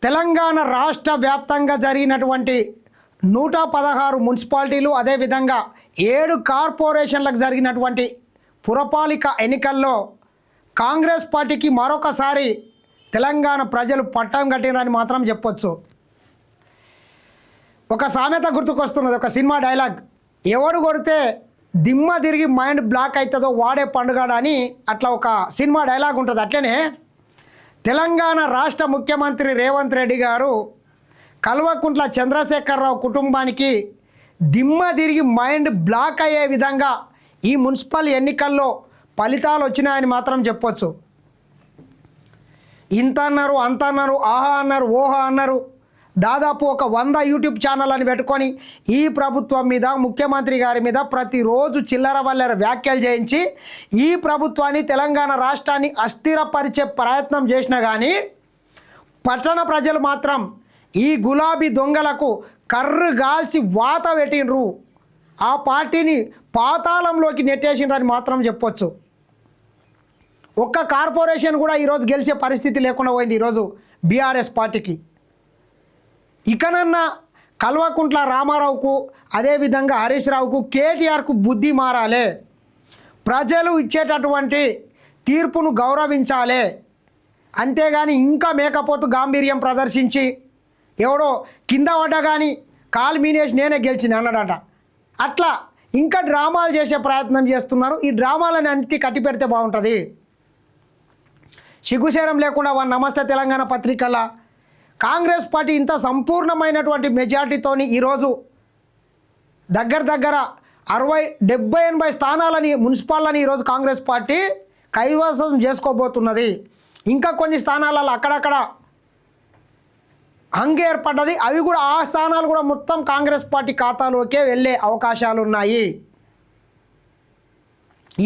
తెలంగాణ రాష్ట్ర వ్యాప్తంగా జరిగినటువంటి 116 మున్సిపాలిటీలు అదేవిధంగా 7 కార్పొరేషన్లకు జరిగినటువంటి పురపాలిక ఎన్నికల్లో కాంగ్రెస్ పార్టీకి మరొకసారి తెలంగాణ ప్రజలు పట్టం కట్టినారని మాత్రం చెప్పొచ్చు. ఒక సామెత గుర్తుకొస్తున్నది, ఒక సినిమా డైలాగ్, ఎవడు కొడితే దిమ్మ తిరిగి మైండ్ బ్లాక్ అవుతుందో వాడే పండుగ అని అట్లా ఒక సినిమా డైలాగ్ ఉంటుంది. అట్లనే తెలంగాణ రాష్ట్ర ముఖ్యమంత్రి రేవంత్ రెడ్డి గారు కల్వకుంట్ల చంద్రశేఖరరావు కుటుంబానికి దిమ్మ తిరిగి మైండ్ బ్లాక్ అయ్యే విధంగా ఈ మున్సిపల్ ఎన్నికల్లో ఫలితాలు వచ్చినాయని మాత్రం చెప్పొచ్చు. ఇంత అన్నారు, అంత అన్నారు, ఆహా అన్నారు, ఓహా అన్నారు. దాదాపు ఒక 100 యూట్యూబ్ ఛానళ్ళని పెట్టుకొని ఈ ప్రభుత్వం మీద, ముఖ్యమంత్రి గారి మీద ప్రతిరోజు చిల్లర వల్లర వ్యాఖ్యలు చేయించి ఈ ప్రభుత్వాన్ని, తెలంగాణ రాష్ట్రాన్ని అస్థిరపరిచే ప్రయత్నం చేసినా కానీ పట్టణ ప్రజలు మాత్రం ఈ గులాబీ దొంగలకు కర్రు గాల్చి వాత పెట్టిండ్రు, ఆ పార్టీని పాతాళంలోకి నెట్టేసిండ్రని మాత్రం చెప్పొచ్చు. ఒక్క కార్పొరేషన్ కూడా ఈరోజు గెలిచే పరిస్థితి లేకుండా పోయింది ఈరోజు బీఆర్ఎస్ పార్టీకి. ఇకనన్నా కల్వకుంట్ల రామారావుకు, అదేవిధంగా హరీష్ రావుకు, కేటీఆర్కు బుద్ధి మారాలి. ప్రజలు ఇచ్చేటటువంటి తీర్పును గౌరవించాలి. అంతేగాని ఇంకా మేకపోతు గాంభీర్యం ప్రదర్శించి ఎవడో కింద పడ్డా కానీ కాలు మీనేసి నేనే గెలిచిన అన్నాడట, అట్లా ఇంకా డ్రామాలు చేసే ప్రయత్నం చేస్తున్నారు. ఈ డ్రామాలని అన్నిటి కట్టి పెడితే బాగుంటుంది. సిగ్గుశరం లేకుండా నమస్తే తెలంగాణ పత్రికల కాంగ్రెస్ పార్టీ ఇంత సంపూర్ణమైనటువంటి మెజార్టీతోని ఈరోజు దగ్గర 60, 70, 80 స్థానాలని, మున్సిపాలని ఈరోజు కాంగ్రెస్ పార్టీ కైవసం చేసుకోబోతున్నది. ఇంకా కొన్ని స్థానాలలో అక్కడక్కడ హంగు ఏర్పడ్డది. అవి కూడా, ఆ స్థానాలు కూడా మొత్తం కాంగ్రెస్ పార్టీ ఖాతాలోకే వెళ్ళే అవకాశాలు ఉన్నాయి.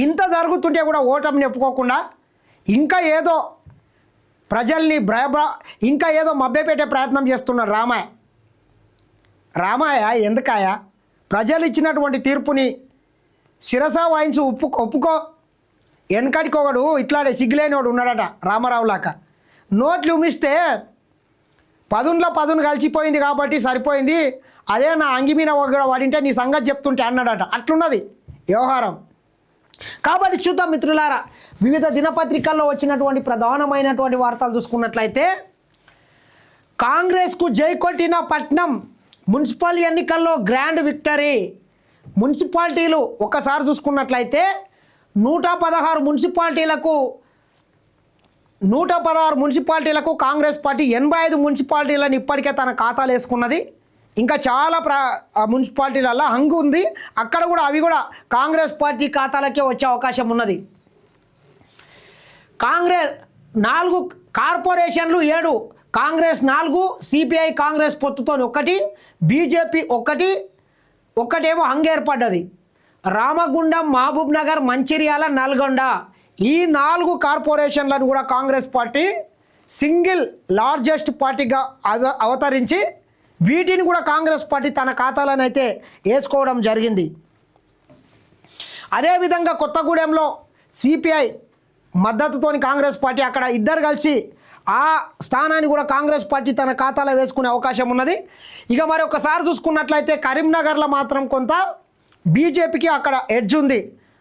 ఇంత జరుగుతుంటే కూడా ఓటమిని ఒప్పుకోకుండా ఇంకా ఏదో ప్రజల్ని ఇంకా ఏదో మభ్యపెట్టే ప్రయత్నం చేస్తున్నారు. రామాయ ఎందుకాయ? ప్రజలు ఇచ్చినటువంటి తీర్పుని శిరస వాయించి ఒప్పుకో. వెనకటికొకడు ఇట్లాంటి సిగ్గులేనివాడు ఉన్నాడట రామారావులాక. నోట్లు ఉమిస్తే 10 కలిసిపోయింది కాబట్టి సరిపోయింది, అదే నా అంగిమీన కూడా వాడింటే నీ సంగతి చెప్తుంటే అన్నాడట. అట్లున్నది వ్యవహారం. కాబట్టి చూద్దాం మిత్రులారా, వివిధ దినపత్రికల్లో వచ్చినటువంటి ప్రధానమైనటువంటి వార్తలు చూసుకున్నట్లయితే, కాంగ్రెస్కు జై కొట్టిన పట్నం, మున్సిపల్ ఎన్నికల్లో గ్రాండ్ విక్టరీ. మున్సిపాలిటీలు ఒకసారి చూసుకున్నట్లయితే 116 మున్సిపాలిటీలకు కాంగ్రెస్ పార్టీ 85 మున్సిపాలిటీలను ఇప్పటికే తన ఖాతాలు వేసుకున్నది. ఇంకా చాలా మున్సిపాలిటీలలో హంగు ఉంది. అక్కడ కూడా అవి కూడా కాంగ్రెస్ పార్టీ ఖాతాలకే వచ్చే అవకాశం ఉన్నది. కాంగ్రెస్ 4 కార్పొరేషన్లు 7, కాంగ్రెస్ 4, సిపిఐ కాంగ్రెస్ పొత్తుతో 1, బీజేపీ 1, ఒక్కటేమో హంగు ఏర్పడ్డది. రామగుండం, మహబూబ్ నగర్, మంచిర్యాల, నల్గొండ, ఈ 4 కార్పొరేషన్లను కూడా కాంగ్రెస్ పార్టీ సింగిల్ లార్జెస్ట్ పార్టీగా అవతరించి వీటిని కూడా కాంగ్రెస్ పార్టీ తన ఖాతాలను అయితే వేసుకోవడం జరిగింది. అదేవిధంగా కొత్తగూడెంలో సిపిఐ మద్దతుతోని కాంగ్రెస్ పార్టీ అక్కడ ఇద్దరు కలిసి ఆ స్థానాన్ని కూడా కాంగ్రెస్ పార్టీ తన ఖాతాలో వేసుకునే అవకాశం ఉన్నది. ఇక మరి ఒకసారి చూసుకున్నట్లయితే కరీంనగర్లో మాత్రం కొంత బీజేపీకి అక్కడ ఎడ్జ్ ఉంది.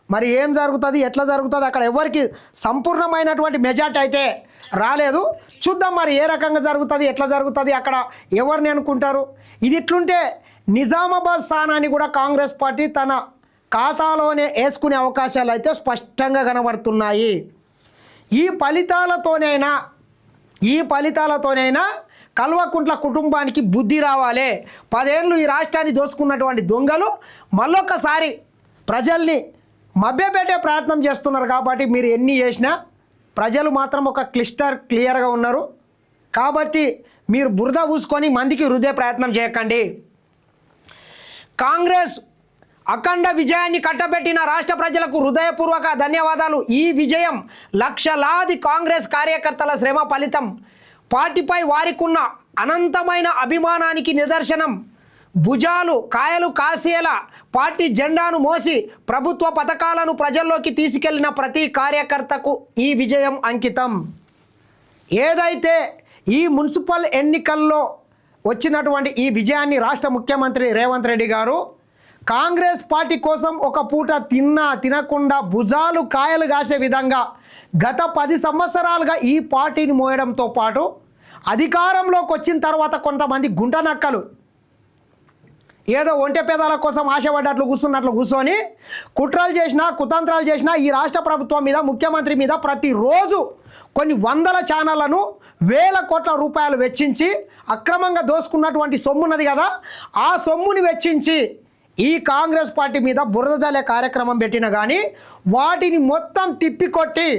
మరి ఏం జరుగుతుంది, ఎట్లా జరుగుతుంది, అక్కడ ఎవరికి సంపూర్ణమైనటువంటి మెజార్టీ అయితే రాలేదు. చూద్దాం మరి ఏ రకంగా జరుగుతుంది, ఎట్లా జరుగుతుంది, అక్కడ ఎవరిని అనుకుంటారు. ఇది ఇట్లుంటే నిజామాబాద్ స్థానాన్ని కూడా కాంగ్రెస్ పార్టీ తన ఖాతాలోనే వేసుకునే అవకాశాలు అయితే స్పష్టంగా కనబడుతున్నాయి. ఈ ఫలితాలతోనైనా కల్వకుంట్ల కుటుంబానికి బుద్ధి రావాలి. 10 ఏళ్ళు ఈ రాష్ట్రాన్ని దోసుకున్నటువంటి దొంగలు మళ్ళొక్కసారి ప్రజల్ని మభ్యపెట్టే ప్రయత్నం చేస్తున్నారు. కాబట్టి మీరు ఎన్ని చేసినా ప్రజలు మాత్రం ఒక క్లియర్గా ఉన్నారు. కాబట్టి మీరు బురద పూసుకొని మందికి రుదే ప్రయత్నం చేయకండి. కాంగ్రెస్ అఖండ విజయాన్ని కట్టబెట్టిన రాష్ట్ర ప్రజలకు హృదయపూర్వక ధన్యవాదాలు. ఈ విజయం లక్షలాది కాంగ్రెస్ కార్యకర్తల శ్రమ ఫలితం. పార్టీపై వారికున్న అనంతమైన అభిమానానికి నిదర్శనం. భుజాలు కాయలు కాసేలా పార్టీ జెండాను మోసి ప్రభుత్వ పథకాలను ప్రజల్లోకి తీసుకెళ్లిన ప్రతి కార్యకర్తకు ఈ విజయం అంకితం. ఏదైతే ఈ మున్సిపల్ ఎన్నికల్లో వచ్చినటువంటి ఈ విజయాన్ని రాష్ట్ర ముఖ్యమంత్రి రేవంత్ రెడ్డి గారు కాంగ్రెస్ పార్టీ కోసం ఒక పూట తినకుండా భుజాలు కాయలు కాసే విధంగా గత 10 సంవత్సరాలుగా ఈ పార్టీని మోయడంతో పాటు అధికారంలోకి వచ్చిన తర్వాత కొంతమంది గుంటనక్కలు ఏదో ఒంటె పేదాల కోసం ఆశపడ్డట్లు కూర్చొని కుట్రలు చేసినా కుతంత్రాలు చేసినా ఈ రాష్ట్ర ప్రభుత్వం మీద ముఖ్యమంత్రి మీద ప్రతిరోజు కొన్ని వందల ఛానళ్లను వేల కోట్ల రూపాయలు వెచ్చించి అక్రమంగా దోసుకున్నటువంటి సొమ్మున్నది కదా, ఆ సొమ్ముని వెచ్చించి ఈ కాంగ్రెస్ పార్టీ మీద బురద జల్లే కార్యక్రమం పెట్టినా కానీ వాటిని మొత్తం తిప్పికొట్టి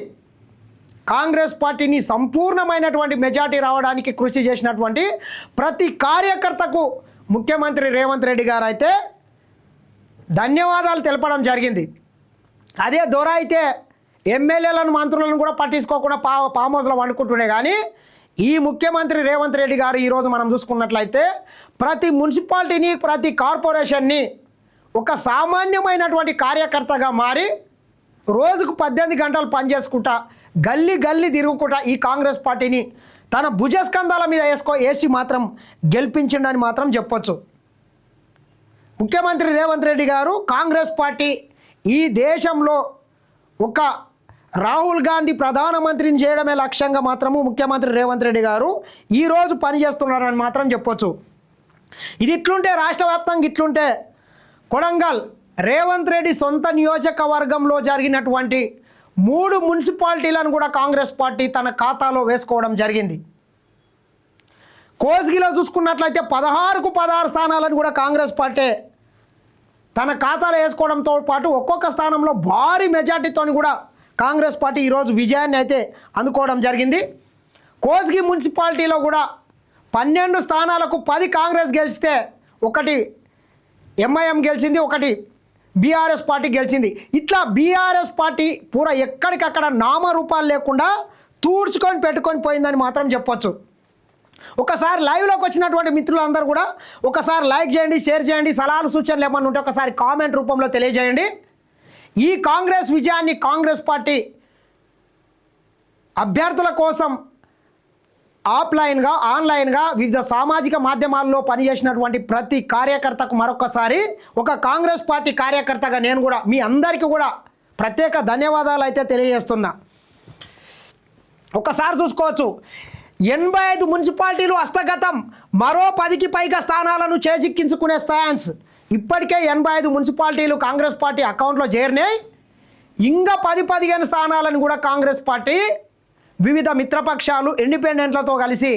కాంగ్రెస్ పార్టీని సంపూర్ణమైనటువంటి మెజార్టీ రావడానికి కృషి చేసినటువంటి ప్రతి కార్యకర్తకు ముఖ్యమంత్రి రేవంత్ రెడ్డి గారు అయితే ధన్యవాదాలు తెలపడం జరిగింది. అదే దొర అయితే ఎమ్మెల్యేలను మంత్రులను కూడా పట్టించుకోకుండా ఫామ్ హౌస్లో వండుకుంటుండే. కానీ ఈ ముఖ్యమంత్రి రేవంత్ రెడ్డి గారు ఈరోజు మనం చూసుకున్నట్లయితే ప్రతి మున్సిపాలిటీని ప్రతి కార్పొరేషన్ని ఒక సామాన్యమైనటువంటి కార్యకర్తగా మారి రోజుకు 18 గంటలు పనిచేసుకుంటా గల్లీ తిరుగుకుంటా ఈ కాంగ్రెస్ పార్టీని తన భుజస్కంధాల మీద వేసి మాత్రం గెలిపించిండని మాత్రం చెప్పొచ్చు. ముఖ్యమంత్రి రేవంత్ రెడ్డి గారు కాంగ్రెస్ పార్టీ ఈ దేశంలో ఒక రాహుల్ గాంధీ ప్రధానమంత్రిని చేయడమే లక్ష్యంగా మాత్రము ముఖ్యమంత్రి రేవంత్ రెడ్డి గారు ఈరోజు పనిచేస్తున్నారని మాత్రం చెప్పొచ్చు. ఇది ఇట్లుంటే రాష్ట్ర వ్యాప్తంగా ఇట్లుంటే కొడంగల్ రేవంత్ రెడ్డి సొంత నియోజకవర్గంలో జరిగినటువంటి 3 మున్సిపాలిటీలను కూడా కాంగ్రెస్ పార్టీ తన ఖాతాలో వేసుకోవడం జరిగింది. కోస్గిలో చూసుకున్నట్లయితే 16కు 16 స్థానాలను కూడా కాంగ్రెస్ పార్టీ తన ఖాతాలో వేసుకోవడంతో పాటు ఒక్కొక్క స్థానంలో భారీ మెజార్టీతో కూడా కాంగ్రెస్ పార్టీ ఈరోజు విజయాన్ని అయితే అందుకోవడం జరిగింది. కోస్గి మున్సిపాలిటీలో కూడా 12 స్థానాలకు 10 కాంగ్రెస్ గెలిస్తే 1 ఎంఐఎం గెలిచింది, 1 బీఆర్ఎస్ పార్టీ గెలిచింది. ఇట్లా బీఆర్ఎస్ పార్టీ పూరా ఎక్కడికక్కడ నామరూపాలు లేకుండా తూడ్చుకొని పెట్టుకొని పోయిందని మాత్రం చెప్పొచ్చు. ఒకసారి లైవ్లోకి వచ్చినటువంటి మిత్రులందరూ కూడా ఒకసారి లైక్ చేయండి, షేర్ చేయండి, సలహాలు సూచనలు ఏమన్నా ఉంటే ఒకసారి కామెంట్ రూపంలో తెలియజేయండి. ఈ కాంగ్రెస్ విజయాన్ని కాంగ్రెస్ పార్టీ అభ్యర్థుల కోసం ఆఫ్లైన్గా ఆన్లైన్గా వివిధ సామాజిక మాధ్యమాల్లో పనిచేసినటువంటి ప్రతి కార్యకర్తకు మరొకసారి ఒక కాంగ్రెస్ పార్టీ కార్యకర్తగా నేను కూడా మీ అందరికీ కూడా ప్రత్యేక ధన్యవాదాలు అయితే తెలియజేస్తున్నా. ఒకసారి చూసుకోవచ్చు 85 మున్సిపాలిటీలు హస్తగతం, మరో 10కి పైగా స్థానాలను చేజిక్కించుకునే ఛాన్స్. ఇప్పటికే 85 మున్సిపాలిటీలు కాంగ్రెస్ పార్టీ అకౌంట్లో చేరినాయి. ఇంకా 10-15 స్థానాలను కూడా కాంగ్రెస్ పార్టీ వివిధ మిత్రపక్షాలు ఇండిపెండెంట్లతో కలిసి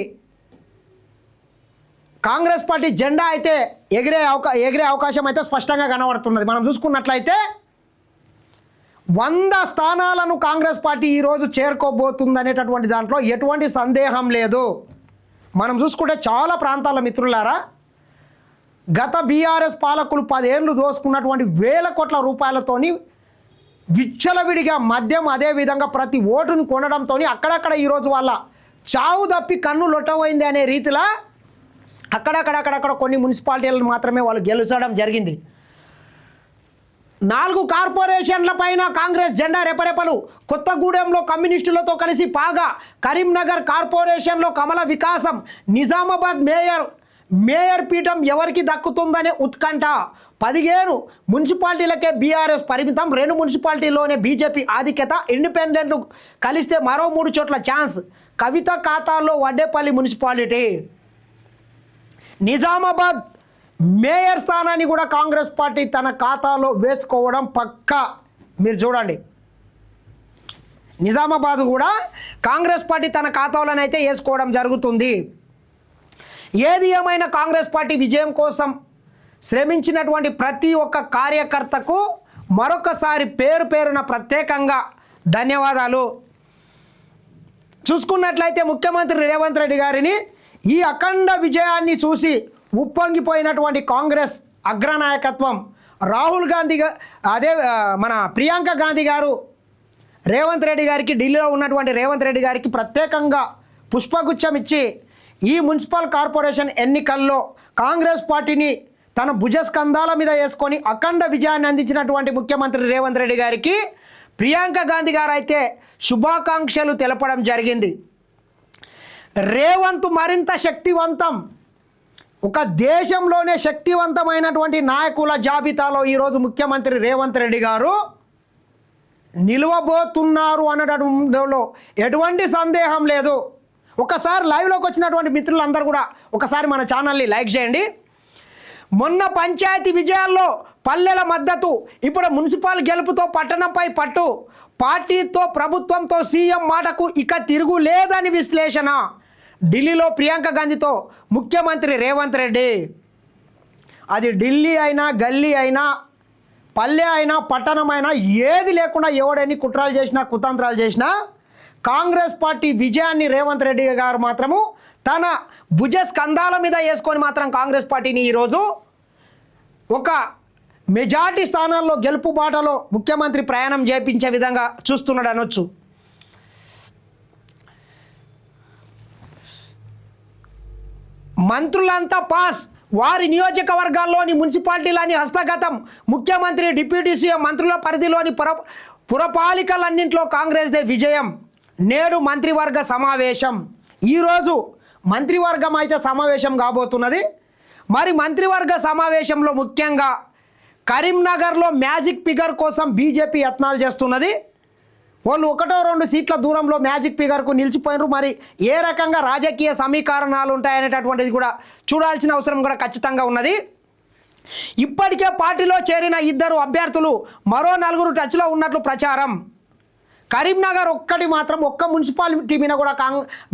కాంగ్రెస్ పార్టీ జెండా అయితే ఎగిరే అవకాశం అయితే స్పష్టంగా కనబడుతున్నది. మనం చూసుకున్నట్లయితే 100 స్థానాలను కాంగ్రెస్ పార్టీ ఈరోజు చేరుకోబోతుందనేటటువంటి దాంట్లో ఎటువంటి సందేహం లేదు. మనం చూసుకుంటే చాలా ప్రాంతాల మిత్రులారా గత బీఆర్ఎస్ పాలకులు 10 ఏళ్ళు దోసుకున్నటువంటి వేల కోట్ల రూపాయలతోని విచ్చలవిడిగా మద్యం అదేవిధంగా ప్రతి ఓటును కొనడంతో అక్కడక్కడ ఈరోజు వాళ్ళ చావు తప్పి కన్ను లొట్టబోయింది అనే రీతిలో అక్కడక్కడ కొన్ని మున్సిపాలిటీలను మాత్రమే వాళ్ళు గెలిచడం జరిగింది. 4 కార్పొరేషన్ల పైన కాంగ్రెస్ జెండా రెపరెపలు. కొత్తగూడెంలో కమ్యూనిస్టులతో కలిసి పాగా, కరీంనగర్ కార్పొరేషన్లో కమల వికాసం, నిజామాబాద్ మేయర్ పీఠం ఎవరికి దక్కుతుందనే ఉత్కంఠ. 15 మున్సిపాలిటీలకే బీఆర్ఎస్ పరిమితం, 2 మున్సిపాలిటీల్లోనే బీజేపీ ఆధిక్యత, ఇండిపెండెంట్లు కలిస్తే మరో 3 చోట్ల ఛాన్స్. కవిత ఖాతాల్లో వడ్డేపల్లి మున్సిపాలిటీ. నిజామాబాద్ మేయర్ స్థానాన్ని కూడా కాంగ్రెస్ పార్టీ తన ఖాతాలో వేసుకోవడం పక్కా. మీరు చూడండి నిజామాబాద్ కూడా కాంగ్రెస్ పార్టీ తన ఖాతాలోనైతే వేసుకోవడం జరుగుతుంది. ఏది ఏమైనా కాంగ్రెస్ పార్టీ విజయం కోసం శ్రమించినటువంటి ప్రతి ఒక్క కార్యకర్తకు మరొకసారి పేరున ప్రత్యేకంగా ధన్యవాదాలు. చూసుకున్నట్లయితే ముఖ్యమంత్రి రేవంత్ రెడ్డి గారిని ఈ అఖండ విజయాన్ని చూసి ఉప్పొంగిపోయినటువంటి కాంగ్రెస్ అగ్రనాయకత్వం రాహుల్ గాంధీ మన ప్రియాంక గాంధీ గారు రేవంత్ రెడ్డి గారికి ఢిల్లీలో ఉన్నటువంటి రేవంత్ రెడ్డి గారికి ప్రత్యేకంగా పుష్పగుచ్చం ఇచ్చి ఈ మున్సిపల్ కార్పొరేషన్ ఎన్నికల్లో కాంగ్రెస్ పార్టీని తన భుజస్కంధాల మీద వేసుకొని అఖండ విజయాన్ని అందించినటువంటి ముఖ్యమంత్రి రేవంత్ రెడ్డి గారికి ప్రియాంక గాంధీ గారు అయితే శుభాకాంక్షలు తెలపడం జరిగింది. రేవంత్ మరింత శక్తివంతం. ఒక దేశంలోనే శక్తివంతమైనటువంటి నాయకుల జాబితాలో ఈరోజు ముఖ్యమంత్రి రేవంత్ రెడ్డి గారు నిలవబోతున్నారు అనడంలో ఎటువంటి సందేహం లేదు. ఒకసారి లైవ్లోకి వచ్చినటువంటి మిత్రులందరూ కూడా ఒకసారి మన ఛానల్ని లైక్ చేయండి. మొన్న పంచాయతీ విజయాల్లో పల్లెల మద్దతు, ఇప్పుడు మున్సిపల్ గెలుపుతో పట్టణంపై పట్టు, పార్టీతో ప్రభుత్వంతో సీఎం మాటకు ఇక తిరుగు లేదని విశ్లేషణ. ఢిల్లీలో ప్రియాంక గాంధీతో ముఖ్యమంత్రి రేవంత్ రెడ్డి. అది ఢిల్లీ అయినా గల్లీ అయినా పల్లె అయినా పట్టణమైనా ఏది లేకుండా ఎవడెన్ని కుట్రాలు చేసినా కుతంత్రాలు చేసినా కాంగ్రెస్ పార్టీ విజయాన్ని రేవంత్ రెడ్డి గారు మాత్రము తన భుజ స్కంధాల మీద వేసుకొని మాత్రం కాంగ్రెస్ పార్టీని ఈరోజు ఒక మెజార్టీ స్థానాల్లో గెలుపు బాటలో ముఖ్యమంత్రి ప్రయాణం చేయించే విధంగా చూస్తున్నాడు అనొచ్చు. మంత్రులంతా పాస్, వారి నియోజకవర్గాల్లోని మున్సిపాలిటీలని హస్తగతం. ముఖ్యమంత్రి, డిప్యూటీ సీఎం మంత్రుల పరిధిలోని పురపాలికలన్నింటిలో కాంగ్రెస్దే విజయం. నేడు మంత్రివర్గ సమావేశం. ఈరోజు మంత్రివర్గం అయితే సమావేశం కాబోతున్నది. మరి మంత్రివర్గ సమావేశంలో ముఖ్యంగా కరీంనగర్లో మ్యాజిక్ ఫిగర్ కోసం బీజేపీ యత్నాలు చేస్తున్నది. వాళ్ళు 1-2 సీట్ల దూరంలో మ్యాజిక్ ఫిగర్కు నిలిచిపోయినారు. మరి ఏ రకంగా రాజకీయ సమీకరణాలు ఉంటాయనేటటువంటిది కూడా చూడాల్సిన అవసరం కూడా ఖచ్చితంగా ఉన్నది. ఇప్పటికే పార్టీలో చేరిన 2 అభ్యర్థులు, మరో 4 టచ్లో ఉన్నట్లు ప్రచారం. కరీంనగర్ ఒక్క మున్సిపాలిటీ మీద కూడా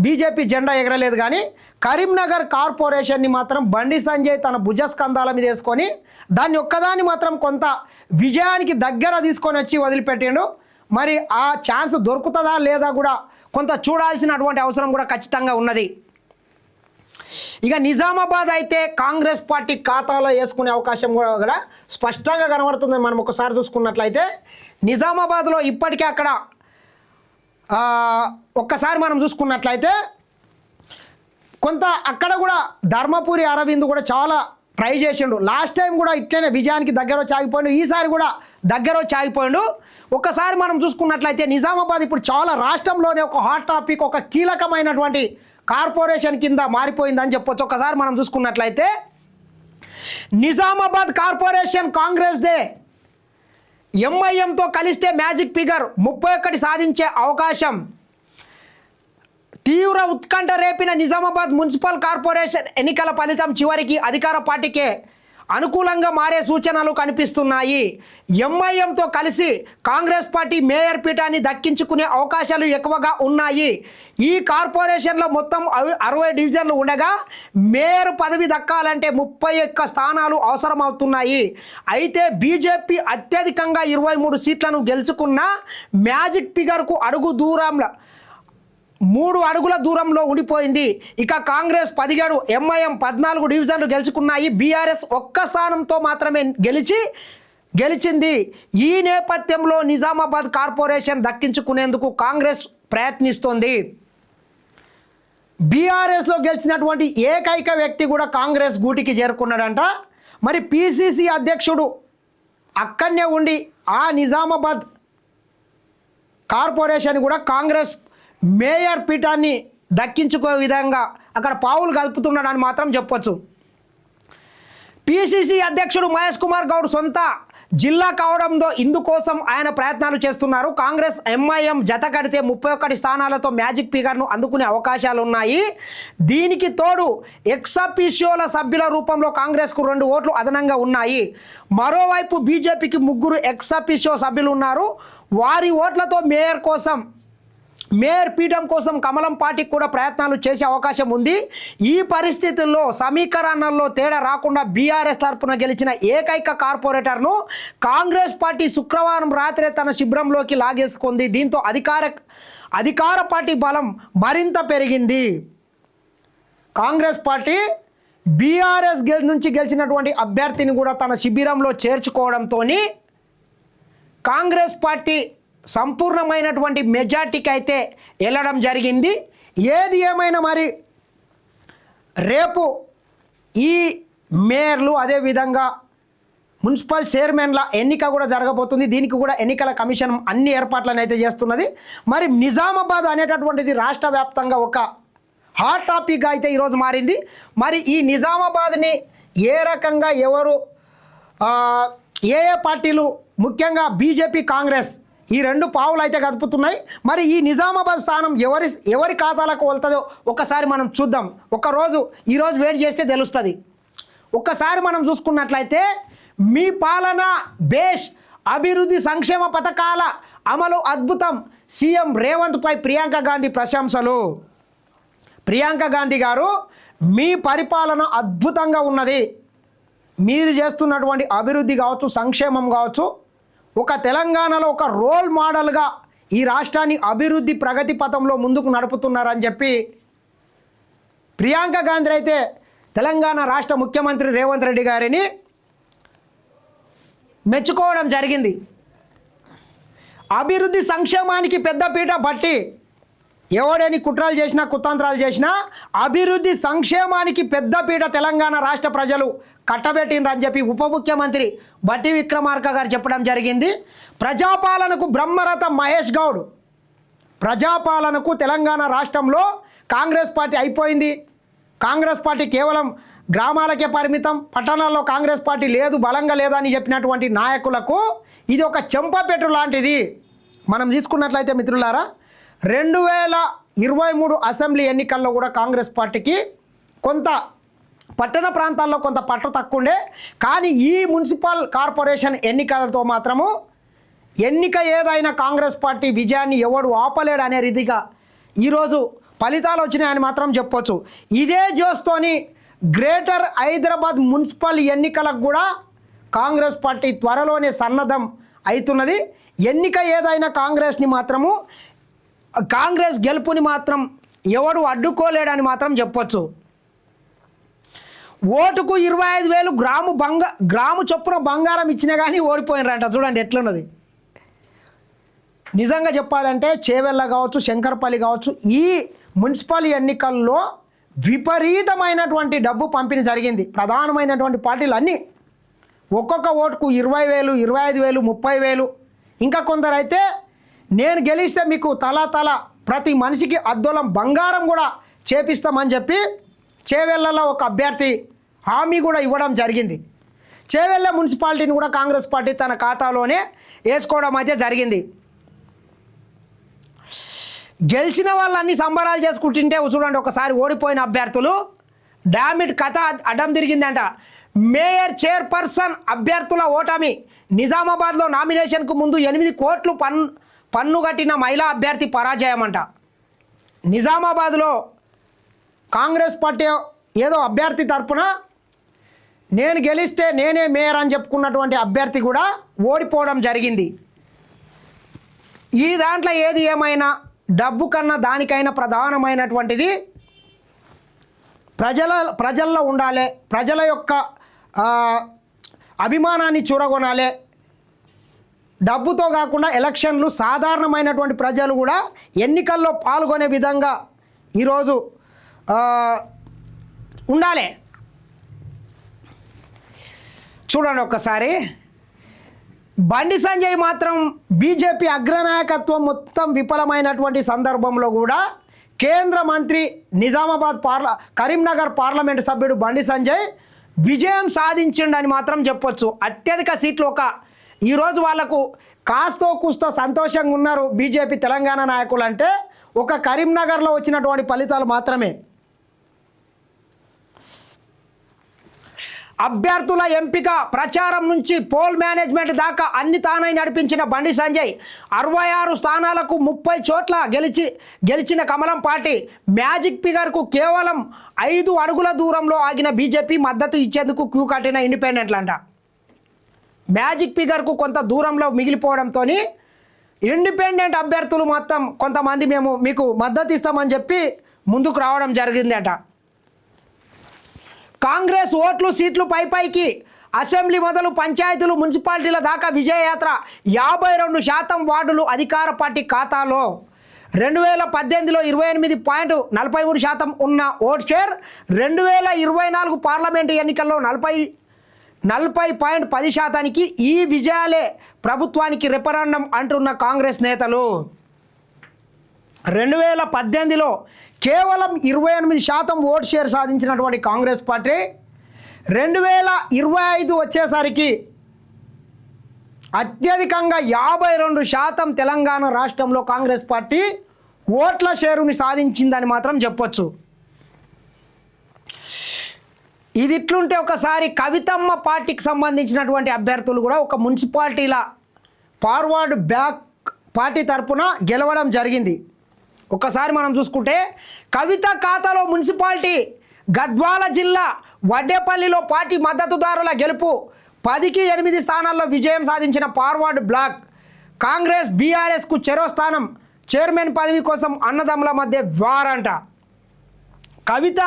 బీజేపీ జెండా ఎగరలేదు. కానీ కరీంనగర్ కార్పొరేషన్ని మాత్రం బండి సంజయ్ తన భుజస్కంధాల మీద వేసుకొని దాన్ని ఒక్కదాన్ని మాత్రం కొంత విజయానికి దగ్గర తీసుకొని వచ్చి వదిలిపెట్టిండు. మరి ఆ ఛాన్స్ దొరుకుతుందా లేదా కూడా కొంత చూడాల్సినటువంటి అవసరం కూడా ఖచ్చితంగా ఉన్నది. ఇక నిజామాబాద్ అయితే కాంగ్రెస్ పార్టీ ఖాతాలో వేసుకునే అవకాశం కూడా స్పష్టంగా కనబడుతుంది. మనం ఒకసారి చూసుకున్నట్లయితే నిజామాబాద్లో ఇప్పటికే అక్కడ ఒక్కసారి మనం చూసుకున్నట్లయితే కొంత అక్కడ కూడా ధర్మపురి అరవింద్ కూడా చాలా ట్రై చేసిండు. లాస్ట్ టైం కూడా ఇట్లనే విజయానికి దగ్గర వచ్చి ఆగిపోయిండు, ఈసారి కూడా దగ్గర వచ్చి ఆగిపోయిండు. ఒక్కసారి మనం చూసుకున్నట్లయితే నిజామాబాద్ ఇప్పుడు చాలా రాష్ట్రంలోనే ఒక హాట్ టాపిక్, ఒక కీలకమైనటువంటి కార్పొరేషన్ కింద మారిపోయిందని చెప్పొచ్చు. ఒకసారి మనం చూసుకున్నట్లయితే నిజామాబాద్ కార్పొరేషన్ కాంగ్రెస్దే. ఎంఐఎంతో కలిస్తే మ్యాజిక్ ఫిగర్ 31 సాధించే అవకాశం. తీవ్ర ఉత్కంఠ రేపిన నిజామాబాద్ మున్సిపల్ కార్పొరేషన్ ఎన్నికల ఫలితం చివరికి అధికార పార్టీకే అనుకూలంగా మారే సూచనలు కనిపిస్తున్నాయి. ఎంఐఎంతో కలిసి కాంగ్రెస్ పార్టీ మేయర్ పీఠాన్ని దక్కించుకునే అవకాశాలు ఎక్కువగా ఉన్నాయి. ఈ కార్పొరేషన్లో మొత్తం 60 డివిజన్లు ఉండగా మేయర్ పదవి దక్కాలంటే 31 స్థానాలు అవసరమవుతున్నాయి. అయితే బీజేపీ అత్యధికంగా 23 సీట్లను గెలుచుకున్న మ్యాజిక్ ఫిగర్కు 3 అడుగుల దూరంలో ఉండిపోయింది. ఇక కాంగ్రెస్ 17, ఎంఐఎం 14 డివిజన్లు గెలుచుకున్నాయి. బీఆర్ఎస్ 1 స్థానంతో మాత్రమే గెలిచింది. ఈ నేపథ్యంలో నిజామాబాద్ కార్పొరేషన్ దక్కించుకునేందుకు కాంగ్రెస్ ప్రయత్నిస్తోంది. బీఆర్ఎస్లో గెలిచినటువంటి ఏకైక వ్యక్తి కూడా కాంగ్రెస్ గూటికి చేరుకున్నాడంట. మరి పిసిసి అధ్యక్షుడు అక్కడనే ఉండి ఆ నిజామాబాద్ కార్పొరేషన్ కూడా కాంగ్రెస్ మేయర్ పీఠాన్ని దక్కించుకో విధంగా అక్కడ పావులు కలుపుతున్నాడని మాత్రం చెప్పొచ్చు. పిసిసి అధ్యక్షుడు మహేష్ కుమార్ గౌడ్ సొంత జిల్లా కావడంతో ఇందుకోసం ఆయన ప్రయత్నాలు చేస్తున్నారు. కాంగ్రెస్ ఎంఐఎం జత కడితే 31 స్థానాలతో మ్యాజిక్ ఫిగర్ను అందుకునే అవకాశాలు ఉన్నాయి. దీనికి తోడు ఎక్సఫిషియోల సభ్యుల రూపంలో కాంగ్రెస్కు 2 ఓట్లు అదనంగా ఉన్నాయి. మరోవైపు బీజేపీకి 3 ఎక్సఫిషియో సభ్యులు ఉన్నారు. వారి ఓట్లతో మేయర్ పీఠం కోసం కమలం పార్టీకి కూడా ప్రయత్నాలు చేసే అవకాశం ఉంది. ఈ పరిస్థితుల్లో సమీకరణల్లో తేడా రాకుండా బీఆర్ఎస్ తరఫున గెలిచిన ఏకైక కార్పొరేటర్ను కాంగ్రెస్ పార్టీ శుక్రవారం రాత్రే తన శిబిరంలోకి లాగేసుకుంది. దీంతో అధికార పార్టీ బలం మరింత పెరిగింది. కాంగ్రెస్ పార్టీ బీఆర్ఎస్ నుంచి గెలిచినటువంటి అభ్యర్థిని కూడా తన శిబిరంలో చేర్చుకోవడంతో కాంగ్రెస్ పార్టీ సంపూర్ణమైనటువంటి మెజార్టీకి అయితే వెళ్ళడం జరిగింది. ఏది ఏమైనా మరి రేపు ఈ మేయర్లు అదేవిధంగా మున్సిపల్ చైర్మన్ల ఎన్నిక కూడా జరగబోతుంది. దీనికి కూడా ఎన్నికల కమిషన్ అన్ని ఏర్పాట్లను అయితే చేస్తున్నది. మరి నిజామాబాద్ అనేటటువంటిది రాష్ట్ర వ్యాప్తంగా ఒక హాట్ టాపిక్గా అయితే ఈరోజు మారింది. మరి ఈ నిజామాబాద్ని ఏ రకంగా ఎవరు ఏ పార్టీలు ముఖ్యంగా బీజేపీ కాంగ్రెస్ ఈ రెండు పావులు అయితే కదుపుతున్నాయి. మరి ఈ నిజామాబాద్ స్థానం ఎవరి ఖాతాలకు వెళ్తుందో ఒకసారి మనం చూద్దాం. ఈరోజు వెయిట్ చేస్తే తెలుస్తుంది. ఒక్కసారి మనం చూసుకున్నట్లయితే మీ పాలన బేష్, అభివృద్ధి సంక్షేమ పథకాల అమలు అద్భుతం, సీఎం రేవంత్ పై ప్రియాంక గాంధీ ప్రశంసలు. ప్రియాంక గాంధీ గారు, మీ పరిపాలన అద్భుతంగా ఉన్నది, మీరు చేస్తున్నటువంటి అభివృద్ధి కావచ్చు, సంక్షేమం కావచ్చు, ఒక తెలంగాణలో ఒక రోల్ మోడల్గా ఈ రాష్ట్రాన్ని అభివృద్ధి ప్రగతి పథంలో ముందుకు నడుపుతున్నారని చెప్పి ప్రియాంక గాంధీ అయితే తెలంగాణ రాష్ట్ర ముఖ్యమంత్రి రేవంత్ రెడ్డి గారిని మెచ్చుకోవడం జరిగింది. అభివృద్ధి సంక్షేమానికి పెద్దపీట బట్టి ఎవడని కుట్రలు చేసినా కుతంత్రాలు చేసినా అభివృద్ధి సంక్షేమానికి పెద్దపీట తెలంగాణ రాష్ట్ర ప్రజలు కట్టబెట్టినరని చెప్పి ఉప ముఖ్యమంత్రి బట్టి విక్రమార్క గారు చెప్పడం జరిగింది. ప్రజాపాలనకు బ్రహ్మరథం మహేష్ గౌడ్. ప్రజాపాలనకు తెలంగాణ రాష్ట్రంలో కాంగ్రెస్ పార్టీ అయిపోయింది. కాంగ్రెస్ పార్టీ కేవలం గ్రామాలకే పరిమితం, పట్టణాల్లో కాంగ్రెస్ పార్టీ లేదు, బలంగా లేదని చెప్పినటువంటి నాయకులకు ఇది ఒక చెంపపెట్టు లాంటిది. మనం తీసుకున్నట్లయితే మిత్రులారా, 2023 అసెంబ్లీ ఎన్నికల్లో కూడా కాంగ్రెస్ పార్టీకి కొంత పట్టణ ప్రాంతాల్లో కొంత పట్టు తక్కువండే, కానీ ఈ మున్సిపల్ కార్పొరేషన్ ఎన్నికలతో మాత్రము ఎన్నిక ఏదైనా కాంగ్రెస్ పార్టీ విజయాన్ని ఎవడు ఆపలేడు అనే రీతిగా ఈరోజు ఫలితాలు వచ్చినాయని మాత్రం చెప్పొచ్చు. ఇదే జోస్తోని గ్రేటర్ హైదరాబాద్ మున్సిపల్ ఎన్నికలకు కూడా కాంగ్రెస్ పార్టీ త్వరలోనే సన్నద్ధం అవుతున్నది. ఎన్నిక ఏదైనా కాంగ్రెస్ గెలుపుని మాత్రం ఎవడు అడ్డుకోలేడని మాత్రం చెప్పొచ్చు. ఓటుకు 25,000 గ్రాము చొప్పున బంగారం ఇచ్చినా కానీ ఓడిపోయినారంట. చూడండి ఎట్లున్నది. నిజంగా చెప్పాలంటే చేవెళ్ళ కావచ్చు, శంకర్పల్లి కావచ్చు, ఈ మున్సిపల్ ఎన్నికల్లో విపరీతమైనటువంటి డబ్బు పంపిణీ జరిగింది. ప్రధానమైనటువంటి పార్టీలు అన్నీ ఒక్కొక్క ఓటుకు 20,000, 25,000, 30,000, ఇంకా కొందరైతే నేను గెలిస్తే మీకు తల ప్రతి మనిషికి అద్దోలం బంగారం కూడా చేపిస్తామని చెప్పి చేవెళ్ళలో ఒక అభ్యర్థి హామీ కూడా ఇవ్వడం జరిగింది. చేవెళ్ళ మున్సిపాలిటీని కూడా కాంగ్రెస్ పార్టీ తన ఖాతాలోనే వేసుకోవడం అయితే జరిగింది. గెలిచిన వాళ్ళన్నీ సంబరాలు చేసుకుంటుంటే చూడండి, ఒకసారి ఓడిపోయిన అభ్యర్థులు డామిట్ కథ అడ్డం తిరిగిందంట. మేయర్ చైర్పర్సన్ అభ్యర్థుల ఓటమి. నిజామాబాద్లో నామినేషన్కు ముందు 8 కోట్లు పన్ను కట్టిన మహిళా అభ్యర్థి పరాజయం అంట. నిజామాబాద్లో కాంగ్రెస్ పార్టీ ఏదో అభ్యర్థి తరపున నేను గెలిస్తే నేనే మేయర్ అని చెప్పుకున్నటువంటి అభ్యర్థి కూడా ఓడిపోవడం జరిగింది. ఈ దాంట్లో ఏది ఏమైనా డబ్బు కన్నా దానికైనా ప్రధానమైనటువంటిది ప్రజల్లో ఉండాలి, ప్రజల యొక్క అభిమానాన్ని చూరగొనాలి. డబ్బుతో కాకుండా ఎలక్షన్లు సాధారణమైనటువంటి ప్రజలు కూడా ఎన్నికల్లో పాల్గొనే విధంగా ఈరోజు ఉండాలి. చూడండి ఒక్కసారి, బండి సంజయ్ మాత్రం బీజేపీ అగ్రనాయకత్వం మొత్తం విఫలమైనటువంటి సందర్భంలో కూడా కేంద్ర మంత్రి కరీంనగర్ పార్లమెంటు సభ్యుడు బండి సంజయ్ విజయం సాధించిండని మాత్రం చెప్పొచ్చు. అత్యధిక సీట్లు ఈరోజు వాళ్లకు కాస్తో కూస్తో సంతోషంగా ఉన్నారు బీజేపీ తెలంగాణ నాయకులు. అంటే ఒక కరీంనగర్లో వచ్చినటువంటి ఫలితాలు మాత్రమే. అభ్యర్థుల ఎంపిక, ప్రచారం నుంచి పోల్ మేనేజ్మెంట్ దాకా అన్ని తానై నడిపించిన బండి సంజయ్ 66 స్థానాలకు 30 చోట్ల గెలిచిన కమలం పార్టీ మ్యాజిక్ ఫిగర్కు కేవలం 5 అడుగుల దూరంలో ఆగిన బీజేపీ మద్దతు ఇచ్చేందుకు క్యూ కట్టిన ఇండిపెండెంట్లంట. మ్యాజిక్ ఫిగర్కు కొంత దూరంలో మిగిలిపోవడంతో ఇండిపెండెంట్ అభ్యర్థులు మొత్తం కొంతమంది మేము మీకు మద్దతు ఇస్తామని చెప్పి ముందుకు రావడం జరిగిందట. కాంగ్రెస్ ఓట్లు సీట్లు పైకి అసెంబ్లీ మొదలు పంచాయతీలు మున్సిపాలిటీల దాకా విజయయాత్ర. 52% వార్డులు అధికార పార్టీ ఖాతాలో. 2018లో 28.43% ఉన్న ఓట్ షేర్ 2024 పార్లమెంటు ఎన్నికల్లో 40.10%కి ఈ విజయాలే ప్రభుత్వానికి రెఫరెండం అంటున్న కాంగ్రెస్ నేతలు. 2018లో కేవలం 28% ఓటు షేర్ సాధించినటువంటి కాంగ్రెస్ పార్టీ 2025 వచ్చేసరికి అత్యధికంగా 52% తెలంగాణ రాష్ట్రంలో కాంగ్రెస్ పార్టీ ఓట్ల షేరుని సాధించిందని మాత్రం చెప్పొచ్చు. ఇది ఇట్లుంటే ఒకసారి కవితమ్మ పార్టీకి సంబంధించినటువంటి అభ్యర్థులు కూడా ఒక మున్సిపాలిటీల ఫార్వర్డ్ బ్యాక్ పార్టీ తరపున గెలవడం జరిగింది. ఒకసారి మనం చూసుకుంటే కవిత ఖాతాలో మున్సిపాలిటీ గద్వాల జిల్లా వడ్డేపల్లిలో పార్టీ మద్దతుదారుల గెలుపు 10కి 8 స్థానాల్లో విజయం సాధించిన ఫార్వర్డ్ బ్లాక్ కాంగ్రెస్ బీఆర్ఎస్కు చెరో స్థానం చైర్మన్ పదవి కోసం అన్నదమ్ముల మధ్య వారంట. కవిత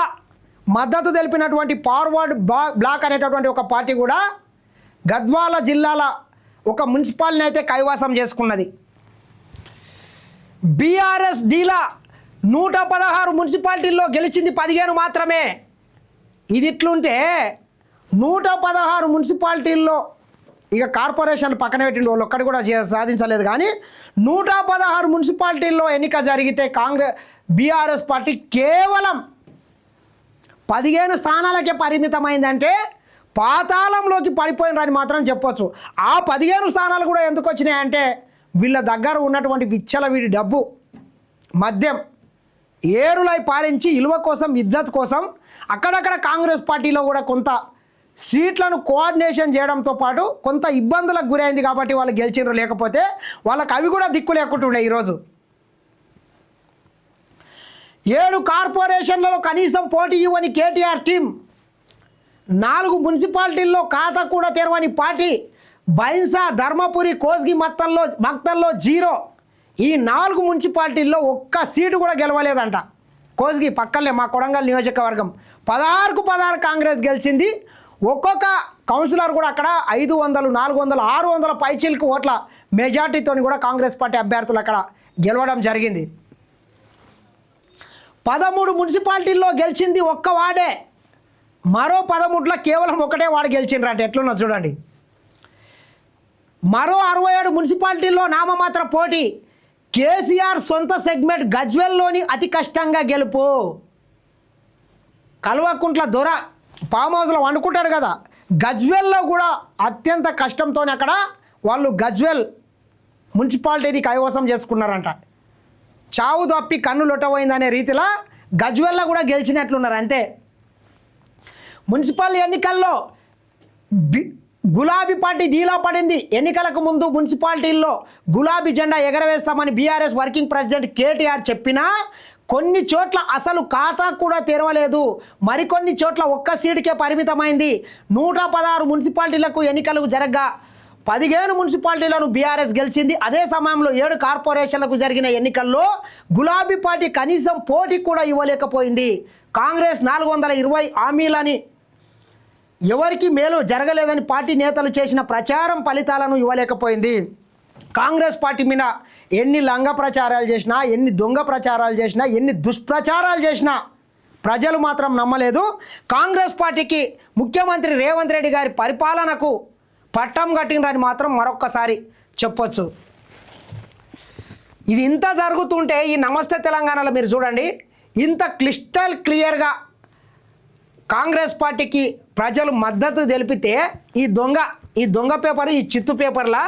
మద్దతు తెలిపినటువంటి ఫార్వర్డ్ బ్లాక్ అనేటటువంటి ఒక పార్టీ కూడా గద్వాల జిల్లాల ఒక మున్సిపాలిటీని అయితే కైవసం చేసుకున్నది. బీఆర్ఎస్ డీలా 116 మున్సిపాలిటీల్లో గెలిచింది 15 మాత్రమే. ఇది ఇట్లుంటే 116 మున్సిపాలిటీల్లో ఇక కార్పొరేషన్లు పక్కన పెట్టిండు, వాళ్ళు ఒక్కటి కూడా సాధించలేదు. కానీ 116 మున్సిపాలిటీల్లో ఎన్నిక జరిగితే బీఆర్ఎస్ పార్టీ కేవలం 15 స్థానాలకే పరిమితమైందంటే పాతాళంలోకి పడిపోయినరని మాత్రం చెప్పొచ్చు. ఆ 15 స్థానాలు కూడా ఎందుకు వచ్చినాయంటే వీళ్ళ దగ్గర ఉన్నటువంటి విచ్చలవిడి డబ్బు, మద్యం ఏరులై పారించి ఇలువ కోసం, ఇజ్జత్ కోసం అక్కడక్కడ కాంగ్రెస్ పార్టీలో కూడా కొంత సీట్లను కోఆర్డినేషన్ చేయడంతో పాటు కొంత ఇబ్బందులకు గురైంది కాబట్టి వాళ్ళు గెలిచినారు. లేకపోతే వాళ్ళకి అవి కూడా దిక్కు లేకుంటుండే. ఈరోజు 7 కార్పొరేషన్లలో కనీసం పోటీ ఇవ్వని కేటీఆర్ టీం, 4 మున్సిపాలిటీల్లో ఖాతా కూడా తెరవని పార్టీ బైన్సా, ధర్మపురి, కోస్గి, మక్తల్లో 0. ఈ 4 మున్సిపాలిటీల్లో ఒక్క సీటు కూడా గెలవలేదంట. కోస్గి పక్కనే మా కొడంగల్ నియోజకవర్గం 16కు 16 కాంగ్రెస్ గెలిచింది. ఒక్కొక్క కౌన్సిలర్ కూడా అక్కడ 500, 400, 600 పైచీలకు ఓట్ల మెజార్టీతో కూడా కాంగ్రెస్ పార్టీ అభ్యర్థులు అక్కడ గెలవడం జరిగింది. 13 మున్సిపాలిటీల్లో గెలిచింది ఒక్క వాడే. మరో 13లో కేవలం ఒకటే వాడు గెలిచిండ్రంటే ఎట్లున్నా చూడండి. మరో 67 మున్సిపాలిటీల్లో నామమాత్ర పోటీ. కేసీఆర్ సొంత సెగ్మెంట్ గజ్వెల్లోని అతి కష్టంగా గెలుపు. కల్వకుంట్ల దొర ఫామ్ హౌస్లో వండుకుంటాడు కదా, గజ్వెల్లో కూడా అత్యంత కష్టంతోనే అక్కడ వాళ్ళు గజ్వెల్ మున్సిపాలిటీని కైవసం చేసుకున్నారంట. చావు తప్పి కన్ను లొట్టపోయిందనే రీతిలో గజ్వెల్లో కూడా గెలిచినట్లున్నారు అంతే. మున్సిపల్ ఎన్నికల్లో గులాబీ పార్టీ డీలా పడింది. ఎన్నికలకు ముందు మున్సిపాలిటీల్లో గులాబీ జెండా ఎగరవేస్తామని బీఆర్ఎస్ వర్కింగ్ ప్రెసిడెంట్ కేటీఆర్ చెప్పినా కొన్ని చోట్ల అసలు ఖాతా కూడా తెరవలేదు. మరికొన్ని చోట్ల ఒక్క సీటుకే పరిమితమైంది. 116 మున్సిపాలిటీలకు ఎన్నికలు జరగ్గా 15 మున్సిపాలిటీలను బీఆర్ఎస్ గెలిచింది. అదే సమయంలో 7 కార్పొరేషన్లకు జరిగిన ఎన్నికల్లో గులాబీ పార్టీ కనీసం పోటీ కూడా ఇవ్వలేకపోయింది. కాంగ్రెస్ 420 హామీలని ఎవరికి మేలు జరగలేదని పార్టీ నేతలు చేసిన ప్రచారం ఫలితాలను ఇవ్వలేకపోయింది. కాంగ్రెస్ పార్టీ మీద ఎన్ని లంగ ప్రచారాలు చేసినా, ఎన్ని దొంగ ప్రచారాలు చేసినా, ఎన్ని దుష్ప్రచారాలు చేసినా ప్రజలు మాత్రం నమ్మలేదు. కాంగ్రెస్ పార్టీకి ముఖ్యమంత్రి రేవంత్ రెడ్డి గారి పరిపాలనకు పట్టం కట్టినరని మాత్రం మరొక్కసారి చెప్పొచ్చు. ఇది ఇంత జరుగుతుంటే ఈ నమస్తే తెలంగాణలో మీరు చూడండి, ఇంత క్లిస్టల్ క్లియర్గా కాంగ్రెస్ పార్టీకి ప్రజలు మద్దతు తెలిపితే ఈ దొంగ పేపర్, ఈ చిత్తు పేపర్లా